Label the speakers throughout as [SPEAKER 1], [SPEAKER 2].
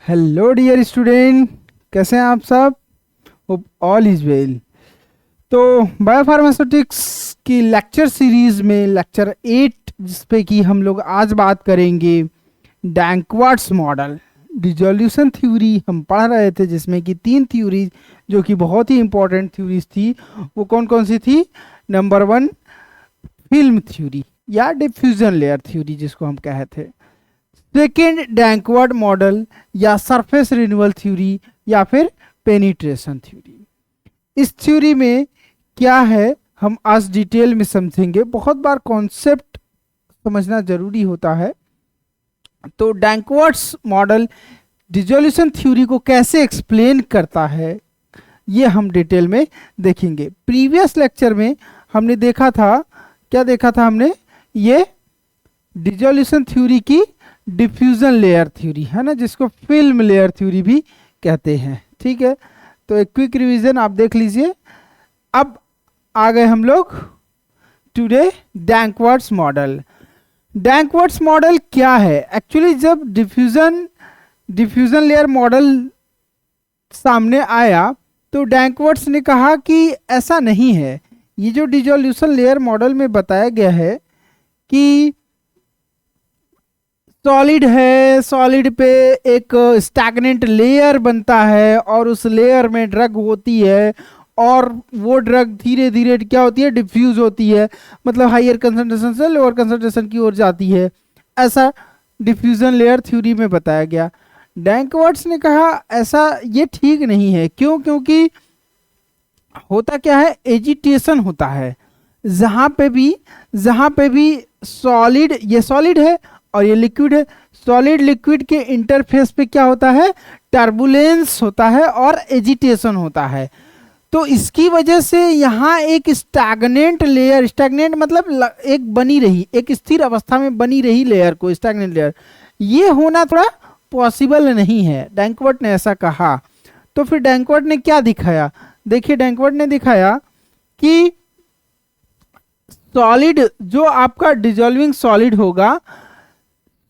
[SPEAKER 1] Hello dear student, कैसे हैं आप सब? Hope all is well. तो बायोफार्मास्यूटिक्स की लेक्चर सीरीज में लेक्चर 8 जिस पे कि हम लोग आज बात करेंगे डैंकवार्ट्स मॉडल डिसोल्यूशन थ्योरी हम पढ़ रहे थे, जिसमें कि 3 थ्योरी जो कि बहुत ही इंपॉर्टेंट थ्योरीज थी। वो कौन कौन सी थी? नंबर 1 फिल्म थ्योरी या डिफ्यूजन लेयर थ्योरी जिसको हम कहते थे। सेकेंड डैंकवर्ड मॉडल या सरफेस रिन्यूअल थ्योरी या फिर पेनिट्रेशन थ्योरी। इस थ्योरी में क्या है हम आज डिटेल में समझेंगे। बहुत बार कॉन्सेप्ट समझना जरूरी होता है। तो डैंकवर्ड्स मॉडल डिसोल्यूशन थ्योरी को कैसे एक्सप्लेन करता है ये हम डिटेल में देखेंगे। प्रीवियस लेक्चर में हमने देखा था, क्या देखा था हमने? ये डिसोल्यूशन थ्योरी की डिफ्यूजन लेयर थ्योरी है ना, जिसको फिल्म लेयर थ्योरी भी कहते हैं। ठीक है, तो एक क्विक रिवीजन आप देख लीजिए। अब आ गए हम लोग टुडे डैंकवर्ड्स मॉडल। डैंकवर्ड्स मॉडल क्या है? एक्चुअली जब डिफ्यूजन लेयर मॉडल सामने आया तो डैंकवर्ड्स ने कहा कि ऐसा नहीं है। ये जो डिसोल्यूशन लेयर मॉडल में बताया गया है कि सॉलिड है, सॉलिड पे एक स्टैग्नेंट लेयर बनता है और उस लेयर में ड्रग होती है और वो ड्रग धीरे धीरे क्या होती है? डिफ्यूज होती है, मतलब हायर कंसंट्रेशन से लोअर कंसंट्रेशन की ओर जाती है। ऐसा डिफ्यूजन लेयर थ्योरी में बताया गया। डैंकवर्ड्स ने कहा ऐसा ये ठीक नहीं है। क्यों? क्योंकि होता क्या है, एजिटेशन होता है। जहाँ पे भी सॉलिड, ये सॉलिड है और ये लिक्विड है, सॉलिड लिक्विड के इंटरफेस पे क्या होता है? टर्बुलेंस होता है और एजिटेशन होता है। तो इसकी वजह से यहाँ एक स्टैग्नेंट लेयर, स्टैग्नेंट मतलब एक बनी रही, एक स्थिर अवस्था में बनी रही लेयर को स्टैग्नेंट लेयर, ये होना थोड़ा पॉसिबल नहीं है। डैंकवर्ड ने ऐसा कहा। तो फिर डैंकवर्ड ने क्या दिखाया? देखिए, डैंकवर्ड ने दिखाया कि सॉलिड जो आपका डिसॉल्विंग सॉलिड होगा,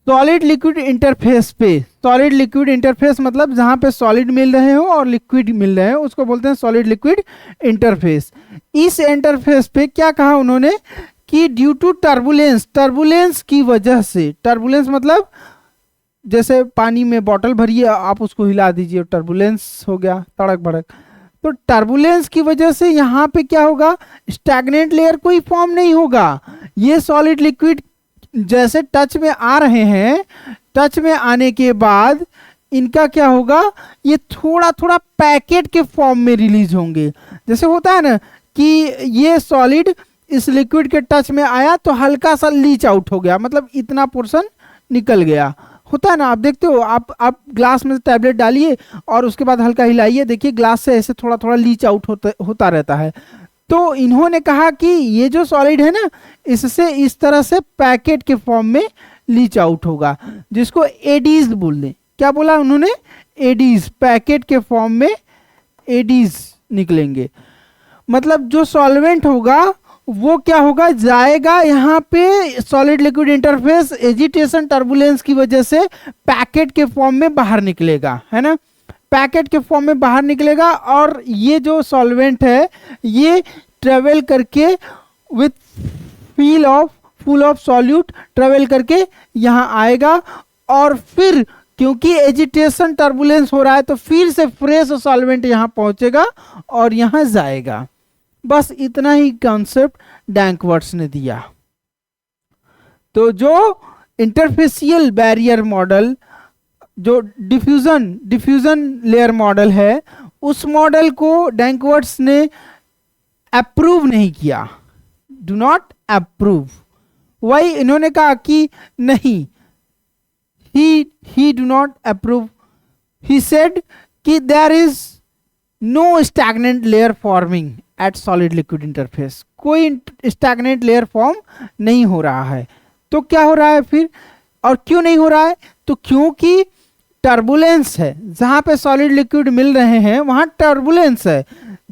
[SPEAKER 1] सॉलिड लिक्विड इंटरफेस पे, सॉलिड लिक्विड इंटरफेस मतलब जहां पे सॉलिड मिल रहे हो और लिक्विड मिल रहे हो उसको बोलते हैं सॉलिड लिक्विड इंटरफेस। इस इंटरफेस पे क्या कहा उन्होंने कि ड्यू टू टर्बुलेंस, टर्बुलेंस की वजह से, टर्बुलेंस मतलब जैसे पानी में बॉटल भरिए, आप उसको हिला दीजिए, टर्बुलेंस हो गया, तड़क भड़क। तो टर्बुलेंस की वजह से यहाँ पे क्या होगा? स्टैग्नेंट लेयर कोई फॉर्म नहीं होगा। ये सॉलिड लिक्विड जैसे टच में आ रहे हैं, टच में आने के बाद इनका क्या होगा? ये थोड़ा थोड़ा पैकेट के फॉर्म में रिलीज होंगे। जैसे होता है ना कि ये सॉलिड इस लिक्विड के टच में आया तो हल्का सा लीच आउट हो गया, मतलब इतना पोर्शन निकल गया। होता है ना, आप देखते हो, आप ग्लास में टैबलेट डालिए और उसके बाद हल्का हिलाइए, देखिए ग्लास से ऐसे थोड़ा थोड़ा लीच आउट होता रहता है। तो इन्होंने कहा कि ये जो सॉलिड है ना, इससे इस तरह से पैकेट के फॉर्म में लीच आउट होगा, जिसको एडीज बोल दें। क्या बोला उन्होंने? एडीज, पैकेट के फॉर्म में एडीज निकलेंगे। मतलब जो सॉल्वेंट होगा वो क्या होगा? जाएगा यहाँ पे solid liquid interface, agitation turbulence की वजह से पैकेट के फॉर्म में बाहर निकलेगा, है ना, पैकेट के फॉर्म में बाहर निकलेगा। और ये जो सॉल्वेंट है ये ट्रेवल करके with full of solute travel करके यहाँ आएगा और फिर क्योंकि एजिटेशन टर्बुलेंस हो रहा है तो फिर से फ्रेश सॉल्वेंट यहाँ पहुंचेगा और यहाँ जाएगा। बस इतना ही कॉन्सेप्ट डैंकवर्ड्स ने दिया। तो जो इंटरफेसियल बैरियर मॉडल, जो डिफ्यूजन लेयर मॉडल है, उस मॉडल को डैंकवर्ड्स ने अप्रूव नहीं किया, डू नॉट अप्रूव। वही इन्होंने कहा कि नहीं, he do not approve. He said कि there is no stagnant layer forming at solid liquid interface, कोई स्टैग्नेंट लेयर फॉर्म नहीं हो रहा है। तो क्या हो रहा है फिर, और क्यों नहीं हो रहा है? तो क्योंकि टर्बुलेंस है, जहां पे सॉलिड लिक्विड मिल रहे हैं वहां टर्बुलेंस है।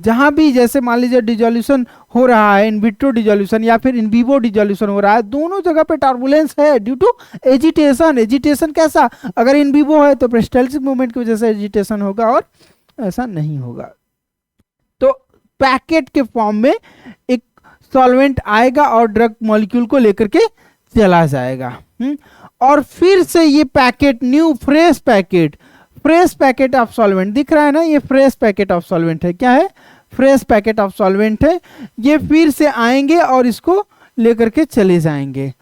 [SPEAKER 1] जहां भी जैसे मान लीजिए डिजोल्यूशन हो रहा है, इन विट्रो डिजोल्यूशन या फिर इन विवो डिजोल्यूशन हो रहा है, दोनों जगह पे टर्बुलेंस है ड्यू टू एजिटेशन। एजिटेशन कैसा, अगर इन विवो है तो पेरिस्टाल्टिक मूवमेंट की वजह से एजिटेशन होगा और ऐसा नहीं होगा। तो पैकेट के फॉर्म में एक सॉल्वेंट आएगा और ड्रग मॉलिक्यूल को लेकर के चला जाएगा। और फिर से ये packet new fresh packet of solvent दिख रहा है ना, ये फ्रेश पैकेट ऑफ सॉल्वेंट है। क्या है, फ्रेश पैकेट ऑफ सॉल्वेंट है। ये फिर से आएंगे और इसको लेकर के चले जाएंगे।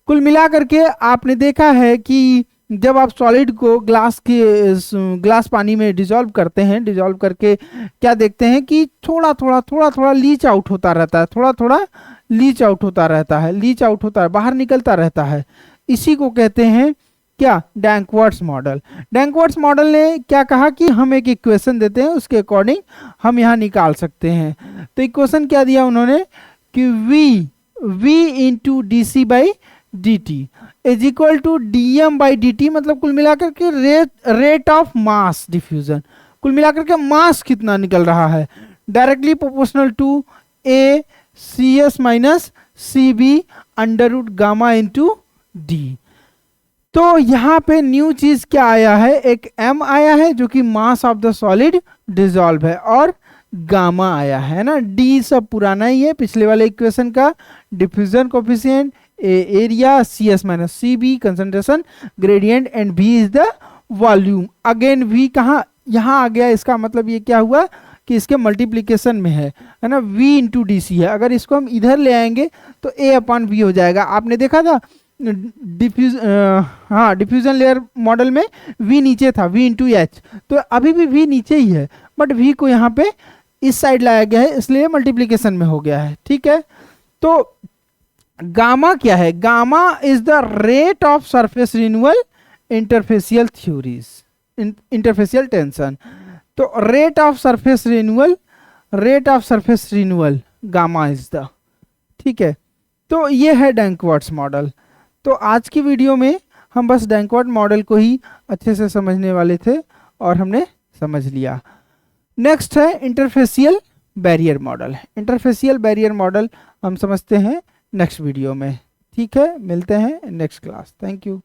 [SPEAKER 1] कुल मिलाकर के आपने देखा है कि जब आप सॉलिड को ग्लास पानी में डिसॉल्व करते हैं, डिसॉल्व करके क्या देखते हैं कि थोड़ा थोड़ा लीच आउट होता रहता है, थोड़ा लीच आउट होता रहता है, बाहर निकलता रहता है। इसी को कहते हैं क्या, डैंकवर्ट्स मॉडल। डैंकवर्ट्स मॉडल ने क्या कहा कि हम एक इक्वेशन देते हैं, उसके अकॉर्डिंग हम यहाँ निकाल सकते हैं। तो इक्वेशन क्या दिया उन्होंने कि v into D C by D T is equal to D M by D T, मतलब कुल मिलाकर के रेट ऑफ मास डिफ्यूजन, कुल मिलाकर के मास कितना निकल रहा है, directly proportional to A C S minus C B under root gamma into D. तो यहाँ पे न्यू चीज क्या आया है, एक m आया है जो कि mass of the solid dissolve है, और गामा आया है ना। d सब पुराना ही है पिछले वाले इक्वेशन का, diffusion coefficient, area, C S minus C B concentration gradient, and v is the volume. Again v कहाँ यहाँ आ गया, इसका मतलब ये क्या हुआ कि इसके मल्टीप्लीकेशन में है ना, v इंटू डी सी है। अगर इसको हम इधर ले आएंगे तो a अपॉन v हो जाएगा। आपने देखा था डिफ्यूजन लेयर मॉडल में v नीचे था, v इंटू एच, तो अभी भी v नीचे ही है, बट v को यहाँ पे इस साइड लाया गया है, इसलिए मल्टीप्लीकेशन में हो गया है। ठीक है, तो गामा क्या है, gamma is the rate of surface renewal interfacial theories, interfacial tension. तो rate of surface renewal gamma is the, ठीक है। तो ये है डैंकवर्ट्स मॉडल। तो आज की वीडियो में हम बस डैंकवर्ट मॉडल को ही अच्छे से समझने वाले थे और हमने समझ लिया। नेक्स्ट है interfacial barrier model. Interfacial barrier model हम समझते हैं नेक्स्ट वीडियो में। ठीक है, मिलते हैं नेक्स्ट क्लास। Thank you.